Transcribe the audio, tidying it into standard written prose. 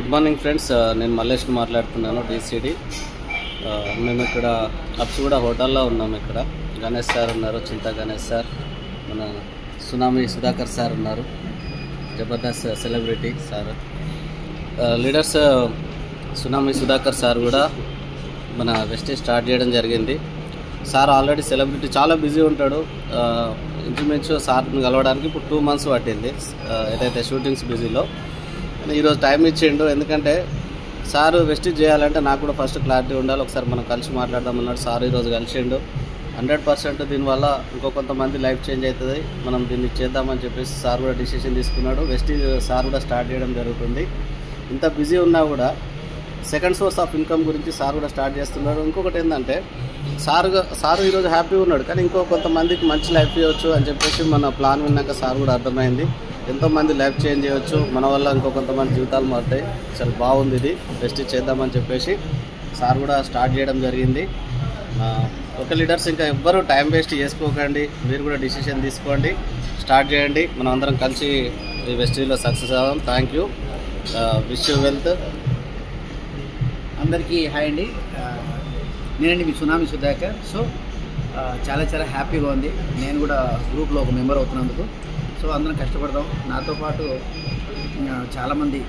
Good morning friends, నేను మల్లేష్ని మాట్లాడుతున్నాను DCD. మేము ఇక్కడ అప్సుగూడ హోటల్లో ఉన్నాము. ఇక్కడ గణేష్ సార్ ఉన్నారు, చింతా గణేష్ సార్, మన సునామీ సుధాకర్ సార్ ఉన్నారు, Jabardasth celebrity sir, leaders tsunami Sudhakar sir కూడా మన వెస్టేజ్ స్టార్ట్ చేయడం జరిగింది. సార్ ఆల్రెడీ సెలబ్రిటీ, చాలా బిజీ ఉంటాడు. ఇంచుమించు సార్ని కలవడానికి ఇప్పుడు 2 months పట్టింది ఏదైతే షూటింగ్స్ బిజీలో. ఈరోజు టైం ఇచ్చిండు, ఎందుకంటే సార్ వెస్టేజ్ చేయాలంటే నాకు కూడా ఫస్ట్ క్లారిటీ ఉండాలి. ఒకసారి మనం కలిసి మాట్లాడదామన్నాడు సార్. ఈరోజు కలిసిండు. 100% దీనివల్ల ఇంకో కొంతమంది లైఫ్ చేంజ్ అవుతుంది, మనం దీన్ని చేద్దామని చెప్పేసి సార్ కూడా డిసిషన్ తీసుకున్నాడు. వెస్టేజ్ సార్ కూడా స్టార్ట్ చేయడం జరుగుతుంది. ఇంత బిజీ ఉన్నా కూడా సెకండ్ సోర్స్ ఆఫ్ ఇన్కమ్ గురించి సార్ కూడా స్టార్ట్ చేస్తున్నాడు. ఇంకొకటి ఏంటంటే సార్ ఈరోజు హ్యాపీగా ఉన్నాడు, కానీ ఇంకో కొంతమందికి మంచి లైఫ్ ఇవ్వచ్చు అని చెప్పేసి మన ప్లాన్ విన్నాక సార్ కూడా అర్థమైంది. ఎంతోమంది లైఫ్ చేంజ్ చేయవచ్చు, మన వల్ల ఇంకో కొంతమంది జీవితాలు మారుతాయి. చాలా బాగుంది, ఇది వెస్టేజ్ చేద్దామని చెప్పేసి సార్ కూడా స్టార్ట్ చేయడం జరిగింది. ఒక లీడర్స్ ఇంకా ఎవ్వరూ టైం వేస్ట్ చేసుకోకండి, మీరు కూడా డిసిషన్ తీసుకోండి, స్టార్ట్ చేయండి. మనం అందరం కలిసి ఈ వెస్టేజ్లో సక్సెస్ అవ్వడం. Thank you, wish you wealth. అందరికీ హాయ్ అండి, నేనండి మీ సునామీ సుధాకర్. సో చాలా హ్యాపీగా ఉంది, నేను కూడా గ్రూప్లో ఒక మెంబర్ అవుతున్నందుకు. సో అందరం కష్టపడదాం. నాతో పాటు చాలామంది